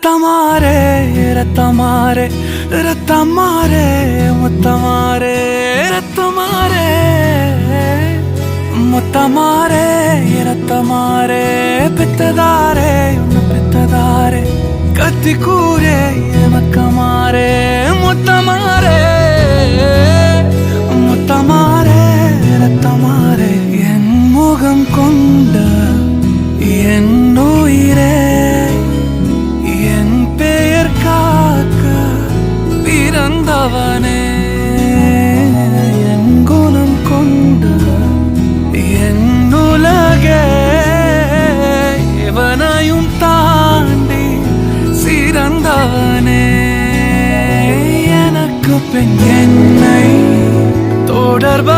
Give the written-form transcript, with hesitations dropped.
ரத்தமாரே ரத்தமாரே ரத்தமாரே முத்தமாரே ரத்தமாரே முத்தமாரே ரத்தமாரே பெத்ததாரே உன்னை பெத்ததாரே கத்தி கூரே மக்கமாரே முத்தமாரே முத்தமாரே ரத்தமாரே என் முகம் கொண்ட என் உயிரே என் பெயர் காக்க பிறந்தவனே என் குணம் கொண்ட என் உலகே எவனையும் தாண்டி சிறந்தவனே எனக்கு பெண் என்னை தொடர்ப